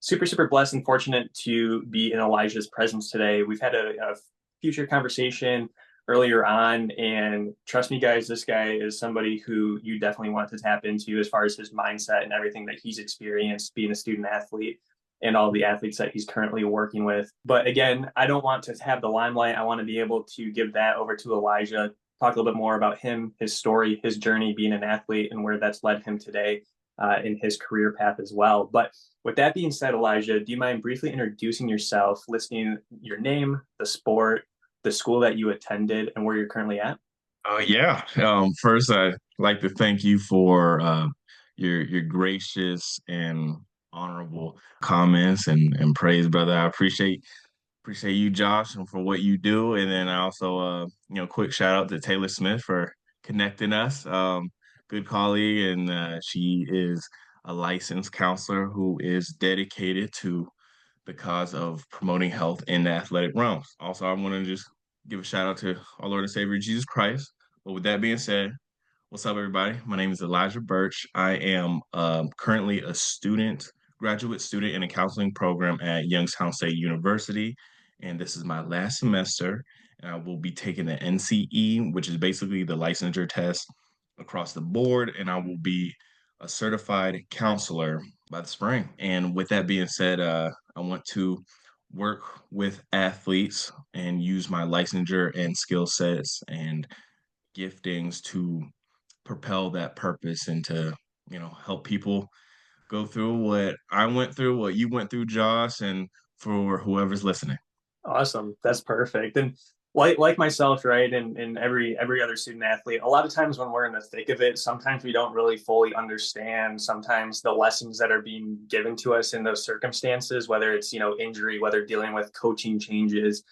super blessed and fortunate to be in Elijah's presence today. We've had a future conversation earlier on, and trust me, guys, this guy is somebody who you definitely want to tap into as far as his mindset and everything that he's experienced being a student athlete and all the athletes that he's currently working with. But again, I don't want to have the limelight. I want to be able to give that over to Elijah, talk a little bit more about him, his story, his journey being an athlete, and where that's led him today in his career path as well. But with that being said, Elijah, do you mind briefly introducing yourself, listing your name, the sport, the school that you attended, and where you're currently at? Yeah. First, I'd like to thank you for your gracious and honorable comments and praise, brother. I appreciate you, Josh, and for what you do. And then I also, quick shout out to Taylor Smith for connecting us. Good colleague, and she is a licensed counselor who is dedicated to the cause of promoting health in the athletic realms. Also, I want to just give a shout out to our Lord and Savior Jesus Christ. But with that being said, what's up, everybody? My name is Elijah Burch. I am currently a graduate student in a counseling program at Youngstown State University, and this is my last semester. And I will be taking the NCE, which is basically the licensure test across the board, and I will be a certified counselor by the spring. And with that being said, I want to work with athletes and use my licensure and skill sets and giftings to propel that purpose and to, help people go through what I went through, what you went through, Josh, and for whoever's listening. Awesome. That's perfect. And like myself, right, and every other student athlete, a lot of times when we're in the thick of it, sometimes we don't really fully understand sometimes the lessons that are being given to us in those circumstances, whether it's, injury, whether dealing with coaching changes,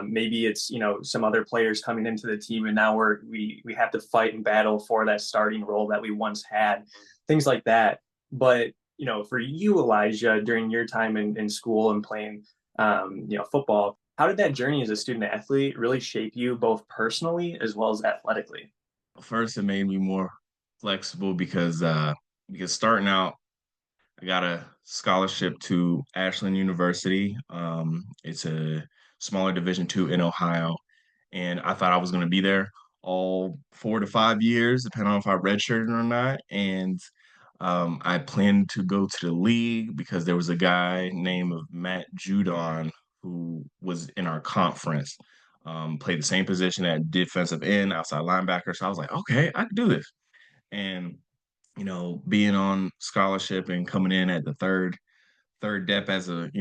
maybe it's, some other players coming into the team and now we have to fight and battle for that starting role that we once had, things like that. But, for you, Elijah, during your time in school and playing football. How did that journey as a student athlete really shape you both personally as well as athletically? First, it made me more flexible because starting out, I got a scholarship to Ashland University. It's a smaller Division II in Ohio, and I thought I was going to be there all 4 to 5 years, depending on if I redshirted or not. And I planned to go to the league because there was a guy named Matt Judon who was in our conference, played the same position at defensive end, outside linebacker. So I was like, okay, I can do this. And being on scholarship and coming in at the third depth as a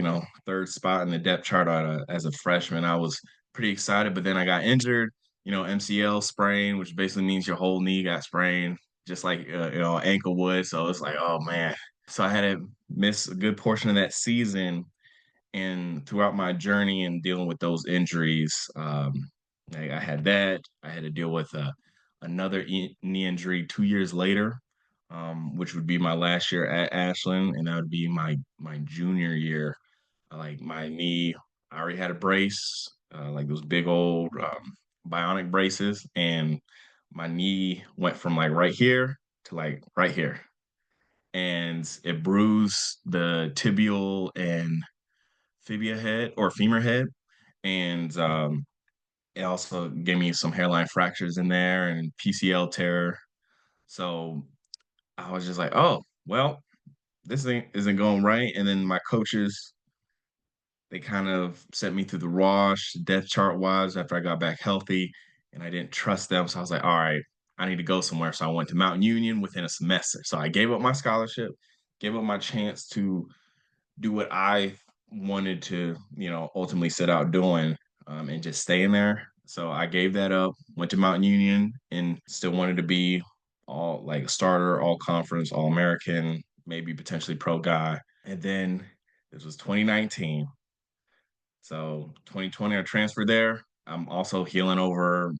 third spot in the depth chart as a freshman, I was pretty excited. But then I got injured, MCL sprain, which basically means your whole knee got sprained, just like ankle would. So it's like, oh man. So I had to miss a good portion of that season. And throughout my journey and dealing with those injuries, I had that. I had to deal with another knee injury 2 years later, which would be my last year at Ashland, and that would be my junior year. Like my knee, I already had a brace, like those big old bionic braces, and my knee went from like right here to like right here, and it bruised the tibial and fibia head or femur head, and it also gave me some hairline fractures in there and PCL tear. So I was just like, oh, well, this thing isn't going right. And then my coaches, they kind of sent me through the wash, depth chart wise, after I got back healthy, and I didn't trust them. So I was like, all right, I need to go somewhere. So I went to Mountain Union within a semester. So I gave up my scholarship, gave up my chance to do what I wanted to, ultimately set out doing, and just staying there. So I gave that up, went to Mountain Union, and still wanted to be all like starter, all conference, all American, maybe potentially pro guy. And then this was 2019. So 2020, I transferred there. I'm also healing over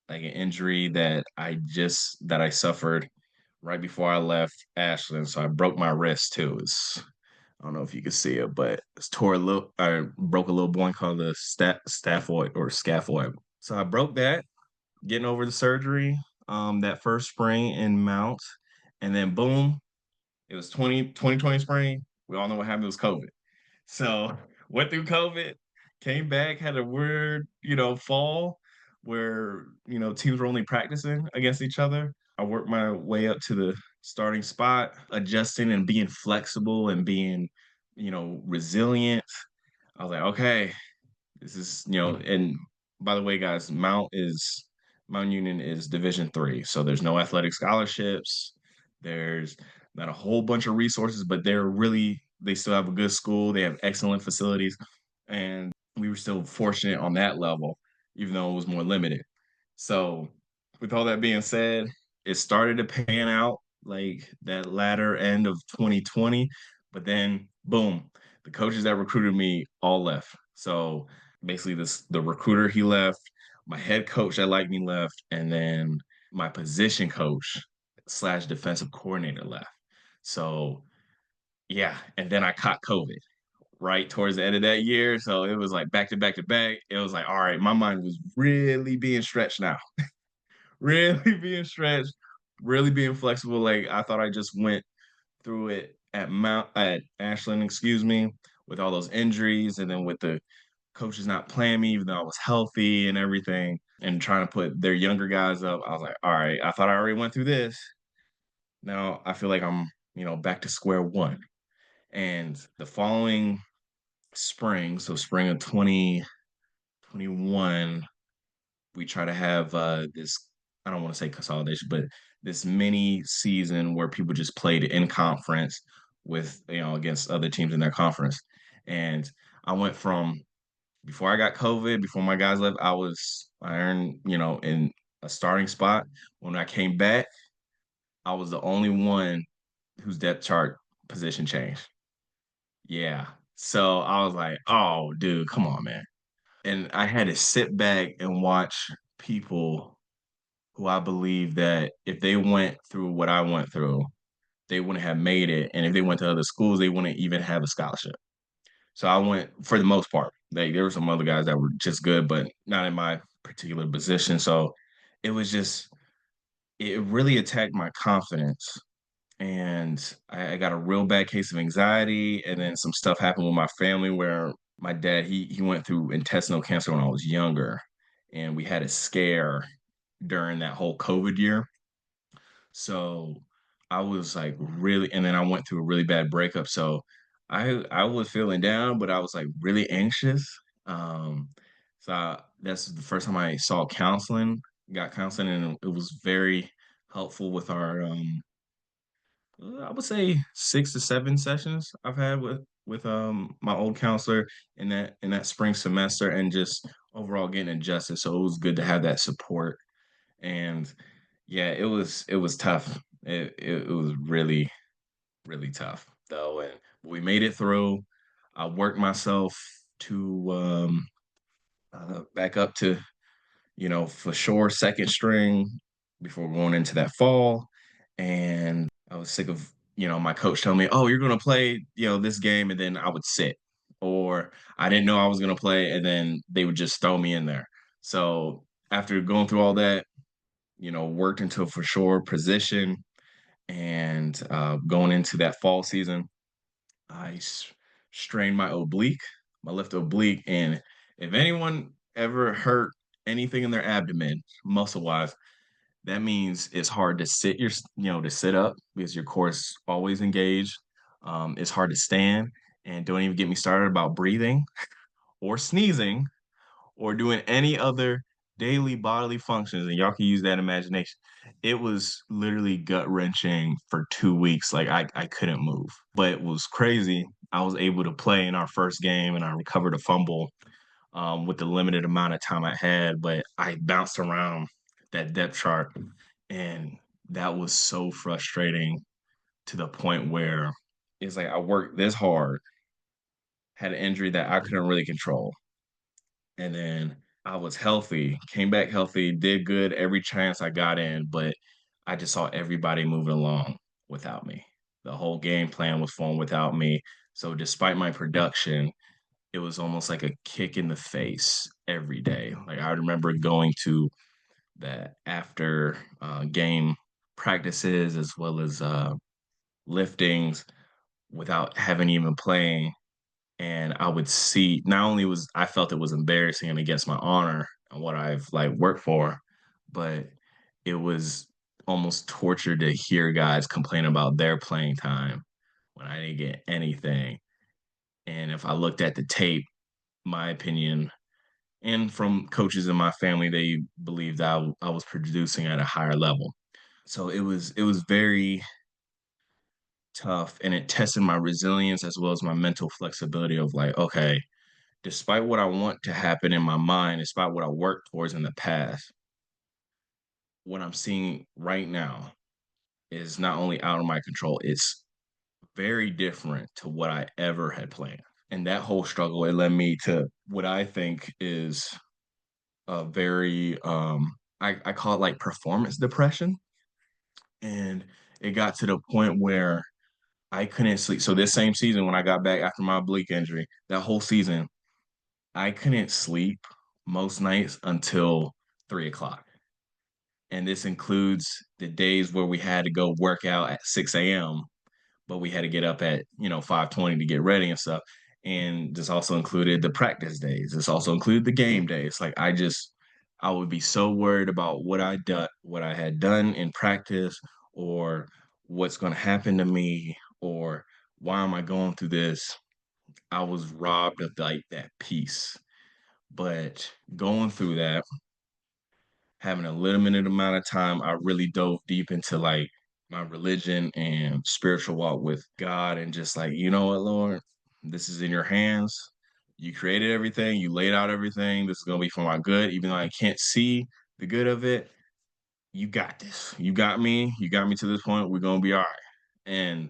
like an injury that I suffered right before I left Ashland. So I broke my wrist too. I don't know if you can see it, but I broke a little bone called the staphoid or scaphoid. So I broke that, getting over the surgery, that first spring in Mount, and then boom, it was 2020 spring. We all know what happened. It was COVID. So went through COVID, came back, had a weird, fall where, teams were only practicing against each other. I worked my way up to the starting spot, adjusting and being flexible and being, resilient. I was like, okay, this is, and by the way, guys, Mount Union is Division 3. So there's no athletic scholarships. There's not a whole bunch of resources, but they still have a good school. They have excellent facilities. And we were still fortunate on that level, even though it was more limited. So with all that being said, it started to pan out like that latter end of 2020, but then boom, the coaches that recruited me all left. So basically the recruiter he left, my head coach that liked me left, and then my position coach slash defensive coordinator left. So yeah, and then I caught COVID right towards the end of that year. So it was like back to back to back. It was like, all right, my mind was really being stretched now, really being stretched, really being flexible. Like I thought I just went through it at Ashland, excuse me, with all those injuries, and then with the coaches not playing me, even though I was healthy and everything, and trying to put their younger guys up. I was like, all right, I thought I already went through this. Now I feel like I'm, back to square one. And the following spring, so spring of 2021, we try to have this, I don't want to say consolidation, but this mini season where people just played in conference with, against other teams in their conference. And I went from before I got COVID, before my guys left, I earned, in a starting spot. When I came back, I was the only one whose depth chart position changed. Yeah. So I was like, oh, dude, come on, man. And I had to sit back and watch people who I believe that if they went through what I went through, they wouldn't have made it. And if they went to other schools, they wouldn't even have a scholarship. So I went for the most part. Like there were some other guys that were just good, but not in my particular position. So it was just it really attacked my confidence. And I got a real bad case of anxiety. And then some stuff happened with my family where my dad, he went through intestinal cancer when I was younger. And we had a scare during that whole COVID year. So I was like really, and then I went through a really bad breakup. So I was feeling down, but I was like really anxious. Um, that's the first time I saw counseling, got counseling, and it was very helpful with our I would say 6 to 7 sessions I've had with my old counselor in that spring semester, and just overall getting adjusted. So it was good to have that support. And yeah, it was tough. It was really really tough though, and we made it through. I worked myself to back up to for sure second string before going into that fall, and I was sick of my coach telling me, "Oh, you're going to play this game," and then I would sit, or I didn't know I was going to play, and then they would just throw me in there. So after going through all that, worked into a for sure position. And going into that fall season, strained my left oblique. And if anyone ever hurt anything in their abdomen, muscle wise, that means it's hard to to sit up because your core is always engaged. It's hard to stand. And don't even get me started about breathing or sneezing or doing any other daily bodily functions, and y'all can use that imagination. It was literally gut wrenching for 2 weeks. Like I couldn't move, but it was crazy. I was able to play in our first game, and I recovered a fumble with the limited amount of time I had. But I bounced around that depth chart, and that was so frustrating to the point where it's like I worked this hard, had an injury that I couldn't really control, and then I was healthy, came back healthy, did good every chance I got in, but I just saw everybody moving along without me. The whole game plan was formed without me. So despite my production, it was almost like a kick in the face every day. Like I remember going to the after game practices as well as liftings without having even playing. And I would see not only was I felt it was embarrassing and against my honor and what I've like worked for, but it was almost torture to hear guys complain about their playing time when I didn't get anything. And if I looked at the tape, my opinion, and from coaches in my family, they believed I was producing at a higher level. So it was very tough, and it tested my resilience as well as my mental flexibility of like, okay, despite what I want to happen in my mind, despite what I worked towards in the past, what I'm seeing right now is not only out of my control, it's very different to what I ever had planned. And that whole struggle, it led me to what I think is a very I call it like performance depression. And it got to the point where I couldn't sleep. So this same season when I got back after my oblique injury, that whole season, I couldn't sleep most nights until 3 o'clock. And this includes the days where we had to go work out at 6 a.m., but we had to get up at, 5:20 to get ready and stuff. And this also included the practice days. This also included the game days. Like I would be so worried about what I had done in practice, or what's going to happen to me, or why am I going through this? I was robbed of like that peace. But going through that, having a limited amount of time, I really dove deep into like my religion and spiritual walk with God, and just like, you know what, Lord, this is in your hands. You created everything, you laid out everything. This is going to be for my good, even though I can't see the good of it. You got this. You got me. You got me to this point. We're going to be all right. And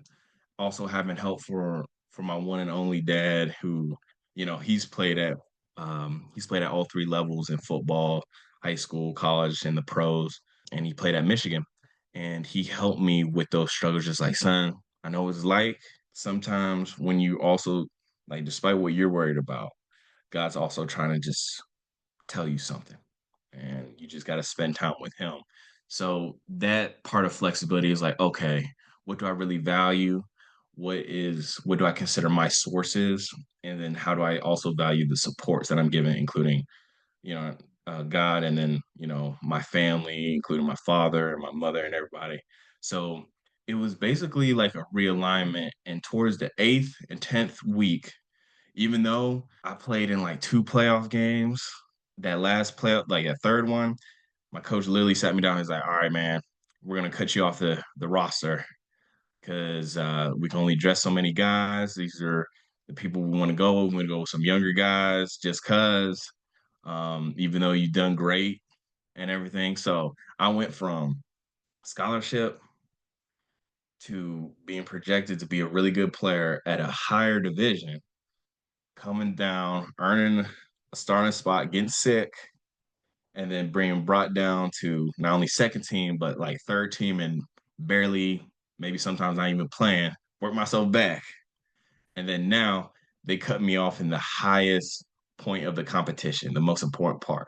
also having help for my one and only dad, who, he's played at all three levels in football, high school, college, and the pros, and he played at Michigan. And he helped me with those struggles, just like, son, I know it's like sometimes when you also, like, despite what you're worried about, God's also trying to just tell you something, and you just got to spend time with him. So that part of flexibility is like, okay, what do I really value? What do I consider my sources? And then how do I also value the supports that I'm given, including, you know, God, and then, my family, including my father, my mother, and everybody. So it was basically like a realignment. And towards the eighth and 10th week, even though I played in like two playoff games, that last playoff, like a third one, my coach literally sat me down. He's like, "All right, man, we're gonna cut you off the roster because we can only dress so many guys. These are the people we want to go. We're gonna go with some younger guys just cause, even though you've done great and everything." So I went from scholarship to being projected to be a really good player at a higher division, coming down, earning a starting spot, getting sick, and then being brought down to not only second team, but like third team, and barely, maybe sometimes not even playing, work myself back. And then now they cut me off in the highest point of the competition, the most important part,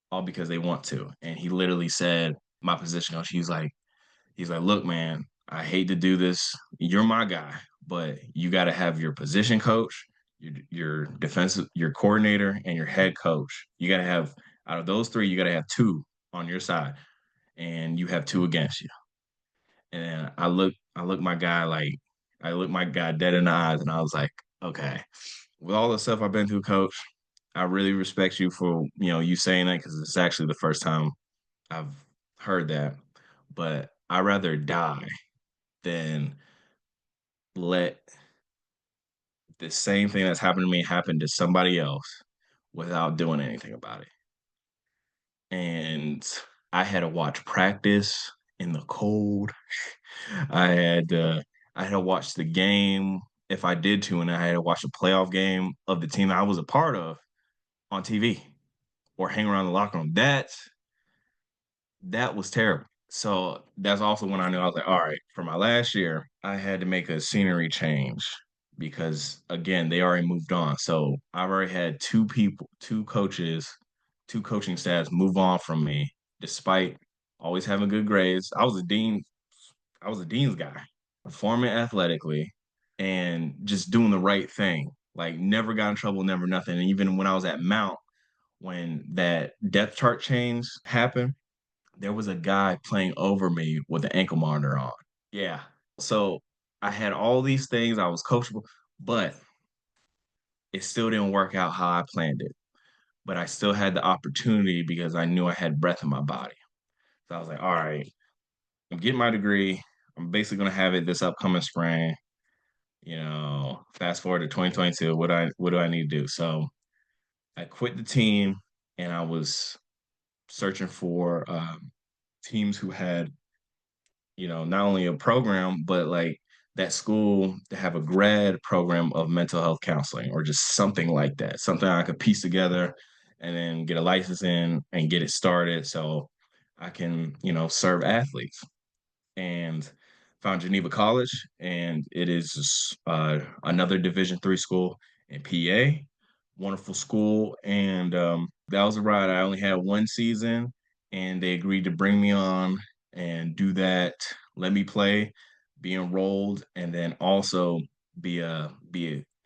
all because they want to. And he literally said, my position coach, he's like, look, man, I hate to do this. You're my guy, but you got to have your position coach, your defensive, your coordinator, and your head coach. You got to have, out of those three, you got to have two on your side, and you have two against you. And I looked my guy dead in the eyes, and I was like, okay, with all the stuff I've been through, coach, I really respect you for, you saying that, because it's actually the first time I've heard that. But I'd rather die than let the same thing that's happened to me happen to somebody else without doing anything about it. And I had to watch practice in the cold. I had I had to watch the game if I did to, and I had to watch a playoff game of the team I was a part of on TV, or hang around the locker room. That was terrible. So that's also when I knew, I was like, all right, for my last year, I had to make a scenery change, because again, they already moved on. So I've already had two people, two coaches, two coaching staffs move on from me, despite always having good grades. I was a dean's guy, performing athletically. and just doing the right thing. Like never got in trouble, never nothing. And even when I was at Mount, when that depth chart change happened, there was a guy playing over me with an ankle monitor on. Yeah. So I had all these things. I was coachable, but it still didn't work out how I planned it. But I still had the opportunity because I knew I had breath in my body. So I was like, all right, I'm getting my degree. I'm basically gonna have it this upcoming spring. Fast forward to 2022. What do I need to do? So I quit the team and I was searching for teams who had, not only a program, but like that school to have a grad program of mental health counseling or just something like that, something I could piece together and then get a license in and get it started so I can, serve athletes. And found Geneva College, and it is another Division III school in PA. Wonderful school, and that was a ride. I only had one season, and they agreed to bring me on and do that. Let me play, be enrolled, and then also be a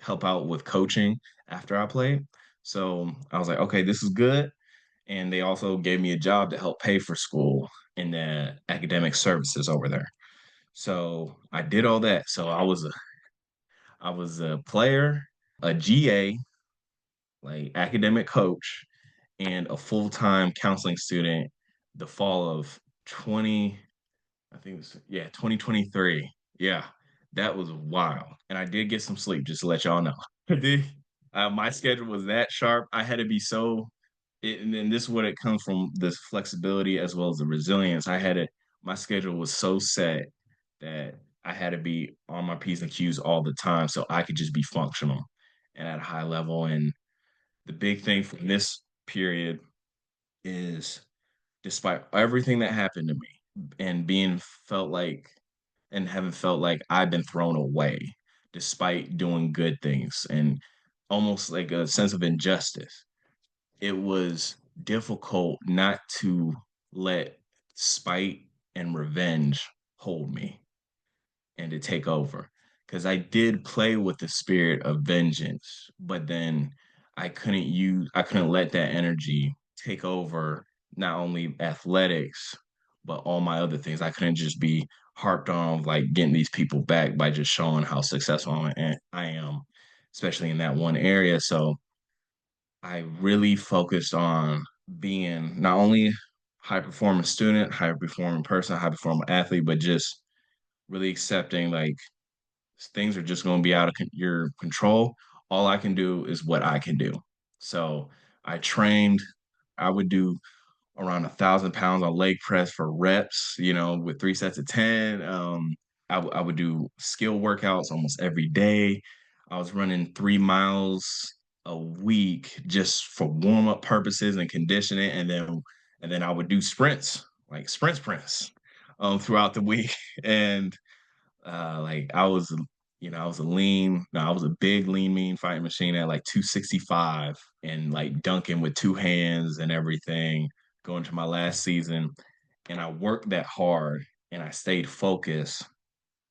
help out with coaching after I played. So I was like, okay, this is good. And they also gave me a job to help pay for school in the academic services over there. So I did all that. So I was a player, a GA, like academic coach, and a full-time counseling student the fall of 20, I think it was, yeah, 2023. Yeah, that was wild. And I did get some sleep, just to let y'all know. I did. My schedule was that sharp. I had to be and then this is what it comes from, this flexibility as well as the resilience. My schedule was so set that I had to be on my P's and Q's all the time so I could just be functional and at a high level. And the big thing from this period is despite everything that happened to me and being felt like and having felt like I've been thrown away despite doing good things and almost like a sense of injustice, it was difficult not to let spite and revenge hold me and to take over. Because I did play with the spirit of vengeance, but then I couldn't let that energy take over not only athletics, but all my other things. I couldn't just be harped on like getting these people back by just showing how successful I am, especially in that one area. So I really focused on being not only high performing student, high performing person, high performing athlete, but just really accepting like things are just going to be out of your control. All I can do is what I can do. So I trained, I would do around 1,000 pounds on leg press for reps, with 3 sets of 10. I would do skill workouts almost every day. I was running 3 miles a week just for warm up purposes and conditioning, and then I would do sprints, like sprints, throughout the week. And like I was a big lean mean fighting machine at like 265 and like dunking with two hands and everything going to my last season. And I worked that hard and I stayed focused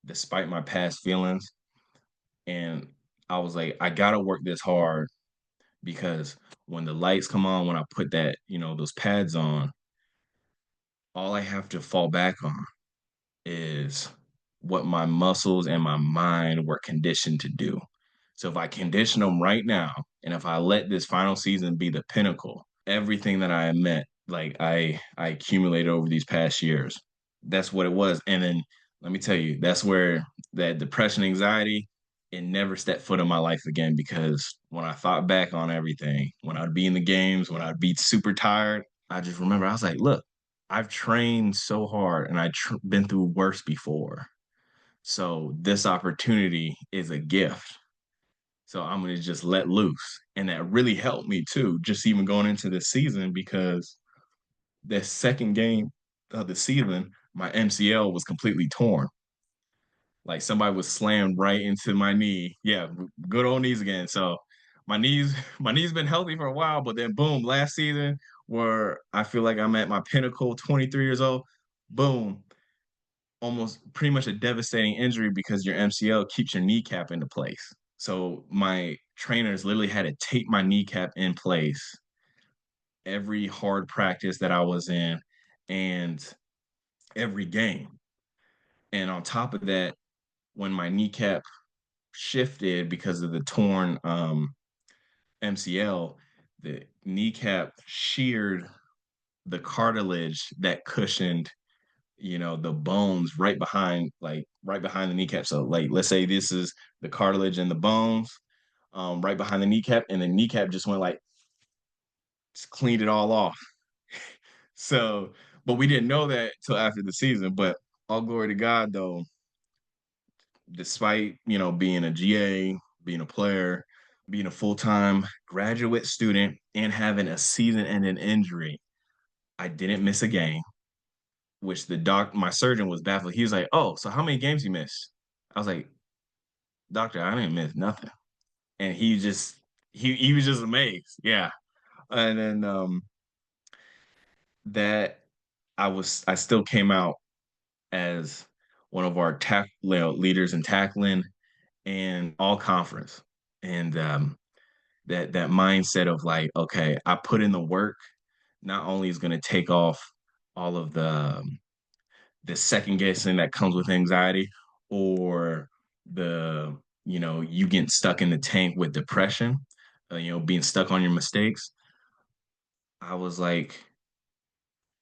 despite my past feelings. And I was like, I gotta work this hard because when the lights come on, when I put that, those pads on, all I have to fall back on is what my muscles and my mind were conditioned to do. So if I condition them right now, and if I let this final season be the pinnacle, everything that I met, like I accumulated over these past years, that's what it was. And then let me tell you, that's where that depression, anxiety, it never stepped foot in my life again because when I thought back on everything, when I'd be in the games, when I'd be super tired, I just remember I was like, look, I've trained so hard and I've been through worse before. So this opportunity is a gift. So I'm going to just let loose. And that really helped me too, just even going into the season because the second game of the season, my MCL was completely torn. Like somebody was slammed right into my knee. Yeah, good old knees again. So my knees been healthy for a while, but then boom, last season where I feel like I'm at my pinnacle, 23 years old, boom, almost pretty much a devastating injury because your MCL keeps your kneecap into place. So my trainers literally had to tape my kneecap in place every hard practice that I was in and every game. And on top of that, when my kneecap shifted because of the torn MCL, the kneecap sheared the cartilage that cushioned, the bones right behind the kneecap. So like let's say this is the cartilage and the bones right behind the kneecap, and the kneecap just went like just cleaned it all off. So, but we didn't know that till after the season. But all glory to God though, despite, being a GA, being a player, being a full-time graduate student, and having a season-ending injury, I didn't miss a game, which my surgeon was baffled. He was like, "Oh, so how many games you missed?" I was like, "Doctor, I didn't miss nothing." And he was just amazed. Yeah. And then that I still came out as one of our leaders in tackling and all conference. And that mindset of like, okay, I put in the work, not only is going to take off all of the second guessing that comes with anxiety, or the you getting stuck in the tank with depression, being stuck on your mistakes. I was like,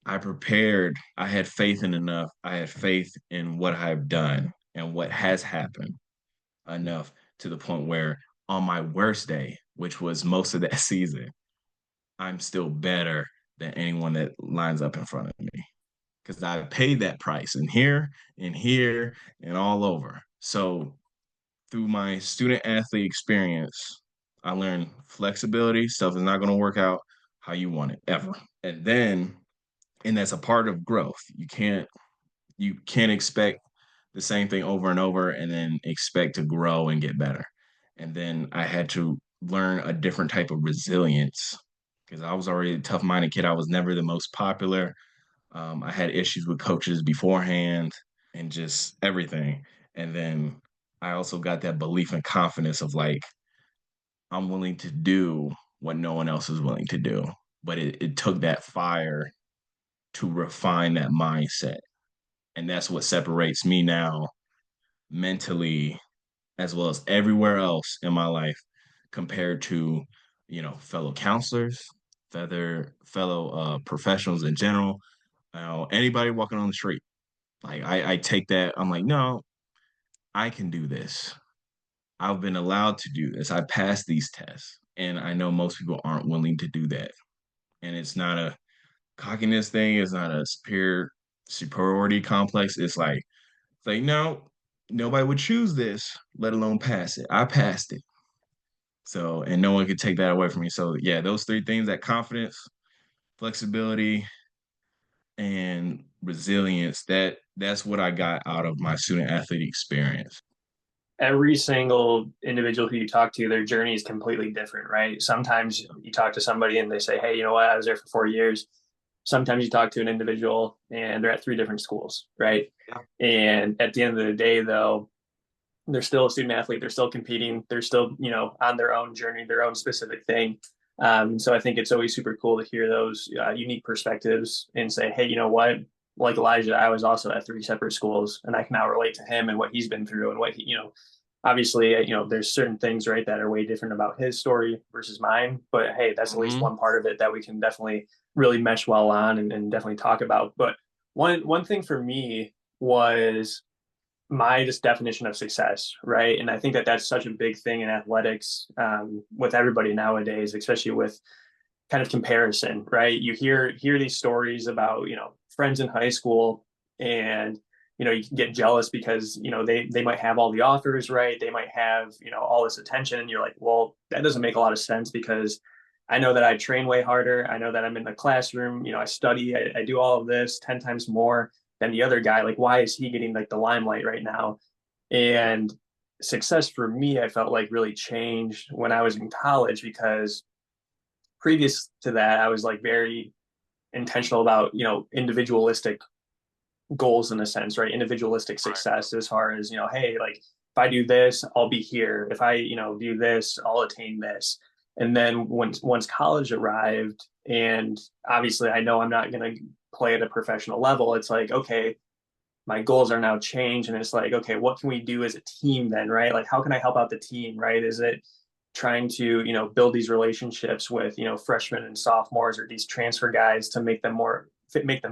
I prepared, I had faith in enough, I had faith in what I've done and what has happened enough to the point where on my worst day, which was most of that season, I'm still better than anyone that lines up in front of me because I paid that price and here, and all over. So through my student athlete experience, I learned flexibility. Stuff is not going to work out how you want it ever. And then, and that's a part of growth. You can't expect the same thing over and over and then expect to grow and get better. And then I had to learn a different type of resilience because I was already a tough-minded kid. I was never the most popular. I had issues with coaches beforehand and just everything. And then I also got that belief and confidence of like, I'm willing to do what no one else is willing to do. But it took that fire to refine that mindset. And that's what separates me now mentally as well as everywhere else in my life compared to, fellow counselors, fellow professionals in general, anybody walking on the street. Like I take that, I'm like, no, I can do this. I've been allowed to do this. I passed these tests. And I know most people aren't willing to do that. And it's not a cockiness thing, it's not a superiority complex. It's like, no, nobody would choose this, let alone pass it. I passed it. So, and no one could take that away from me. So, yeah, those three things, that confidence, flexibility, and resilience, that's what I got out of my student athlete experience. Every single individual who you talk to, their journey is completely different, right? Sometimes you talk to somebody and they say, hey, you know what, I was there for 4 years. Sometimes you talk to an individual and they're at three different schools, right? Yeah. And at the end of the day, though, they're still a student athlete. They're still competing. They're still, on their own journey, their own specific thing. So I think it's always super cool to hear those unique perspectives and say, hey, you know what? Like Elijah, I was also at three separate schools, and I can now relate to him and what he's been through and what he, obviously, there's certain things, right, that are way different about his story versus mine. But hey, that's at least Mm-hmm. one part of it that we can definitely really mesh well on and definitely talk about. But one thing for me was my just definition of success, right? And I think that that's such a big thing in athletics with everybody nowadays, especially with kind of comparison, right? You hear these stories about friends in high school, and you can get jealous because they might have all the offers, right? They might have all this attention, and you're like, well, that doesn't make a lot of sense because I know that I train way harder. I know that I'm in the classroom, I study, I do all of this 10 times more than the other guy. Like, why is he getting like the limelight right now? And success for me, I felt like really changed when I was in college because previous to that, I was like very intentional about, individualistic goals in a sense, right? Individualistic success as far as, hey, like if I do this, I'll be here. If I, do this, I'll attain this. And then once college arrived, and obviously I know I'm not going to play at a professional level, it's like, okay, my goals are now changed. And it's like, okay, what can we do as a team then, right? Like, how can I help out the team, right? Is it trying to, build these relationships with, freshmen and sophomores or these transfer guys to make them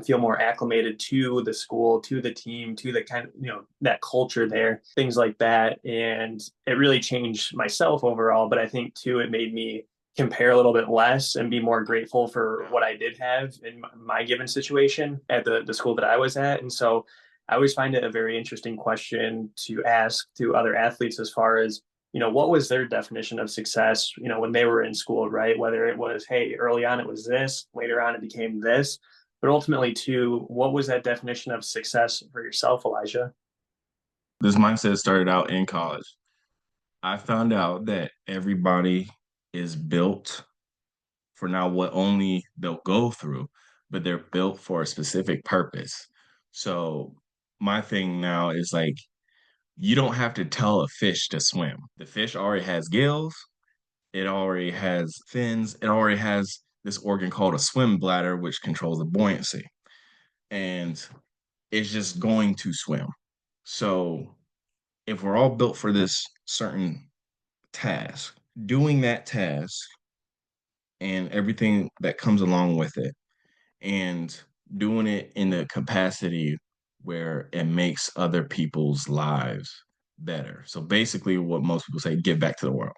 feel more acclimated to the school, to the team, to the kind of, that culture there, things like that. And it really changed myself overall. But I think too, it made me compare a little bit less and be more grateful for what I did have in my given situation at the school that I was at. And so I always find it a very interesting question to ask to other athletes as far as, what was their definition of success, when they were in school, right? Whether it was, hey, early on it was this, later on it became this. But ultimately, too, what was that definition of success for yourself, Elijah? This mindset started out in college. I found out that everybody is built for now what only they'll go through, but they're built for a specific purpose. So my thing now is like, you don't have to tell a fish to swim. The fish already has gills, it already has fins, it already has this organ called a swim bladder, which controls the buoyancy. And it's just going to swim. So if we're all built for this certain task, doing that task and everything that comes along with it, and doing it in a capacity where it makes other people's lives better. So basically, what most people say, give back to the world,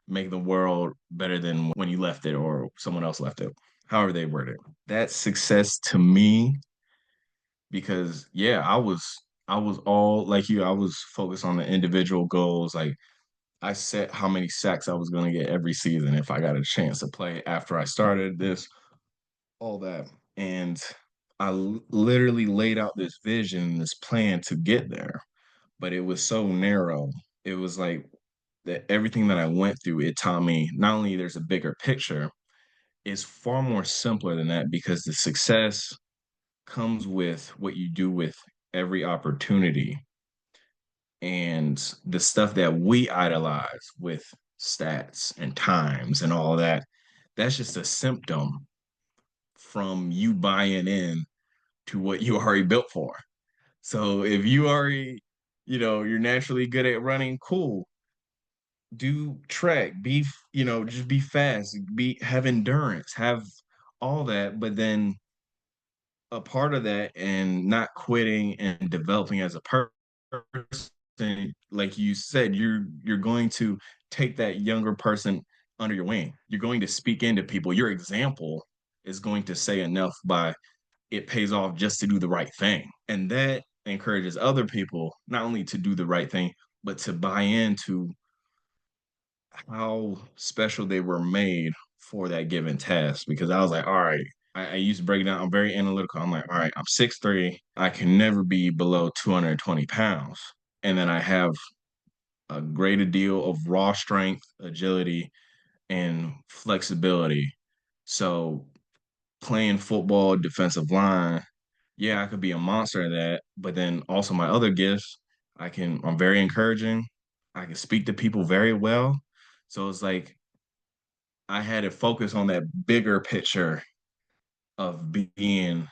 make the world better than when you left it or someone else left it, however they word it. That's success to me because yeah, I was all like you, I was focused on the individual goals. Like I set how many sacks I was going to get every season if I got a chance to play after I started this, all that. And literally laid out this vision, this plan to get there, but it was so narrow. It was like that everything that I went through, it taught me not only there's a bigger picture, it's far more simpler than that because the success comes with what you do with every opportunity and the stuff that we idolize with stats and times and all that. That's just a symptom from you buying in to what you already built for. So if you already, you're naturally good at running, cool. Do track, just be fast, have endurance, have all that, but then a part of that and not quitting and developing as a person, like you said, you're going to take that younger person under your wing. You're going to speak into people. Your example is going to say enough by it pays off just to do the right thing. And that encourages other people not only to do the right thing, but to buy into how special they were made for that given task. Because I was like, all right, I used to break it down. I'm very analytical. I'm like, all right, I'm 6'3". I can never be below 220 pounds. And then I have a greater deal of raw strength, agility, and flexibility. So playing football, defensive line, yeah, I could be a monster at that. But then also my other gifts, I'm very encouraging. I can speak to people very well. So it's like I had to focus on that bigger picture of being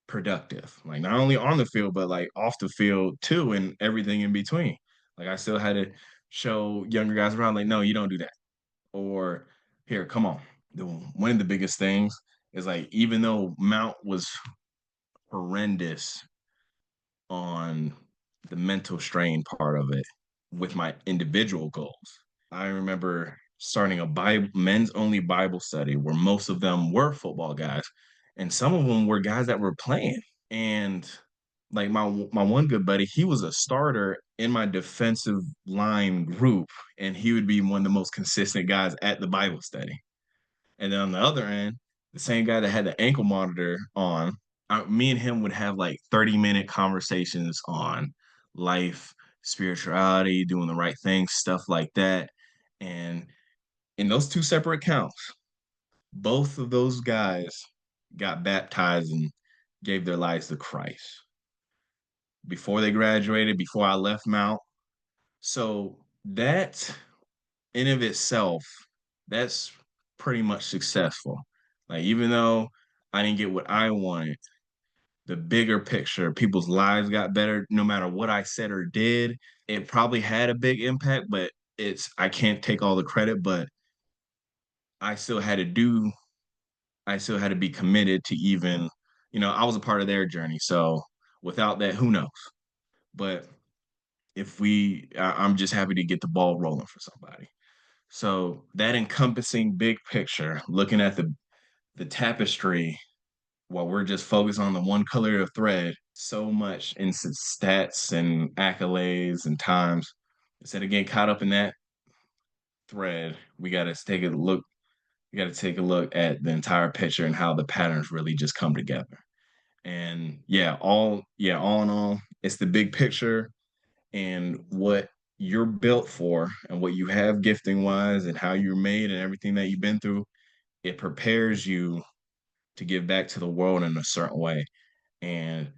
productive, like not only on the field, but like off the field too, and everything in between. Like I still had to show younger guys around, like, no, you don't do that. Or here, come on. One of the biggest things is like, even though Mount was horrendous on the mental strain part of it with my individual goals. I remember starting a men's only Bible study where most of them were football guys, and some of them were guys that were playing. And like my one good buddy, he was a starter in my defensive line group, and he would be one of the most consistent guys at the Bible study. And then on the other end, the same guy that had the ankle monitor on, me and him would have like 30-minute conversations on life, spirituality, doing the right thing, stuff like that. And in those two separate accounts, both of those guys got baptized in gave their lives to Christ before they graduated, before I left Mount. So that in of itself, that's pretty much successful. Like even though I didn't get what I wanted, the bigger picture, people's lives got better no matter what I said or did. It probably had a big impact, but I can't take all the credit, but I still had to do I still had to be committed to even, I was a part of their journey. So without that, who knows? But I'm just happy to get the ball rolling for somebody. So that encompassing big picture, looking at the tapestry while we're just focused on the one color of thread, so much in stats and accolades and times. Instead of getting caught up in that thread, we got to take a look at the entire picture and how the patterns really just come together. And all in all, it's the big picture and what you're built for and what you have gifting wise and how you're made and everything that you've been through. It prepares you to give back to the world in a certain way. And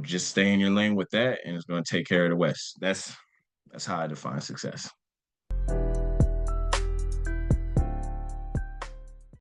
just stay in your lane with that and it's going to take care of the West. That's how I define success.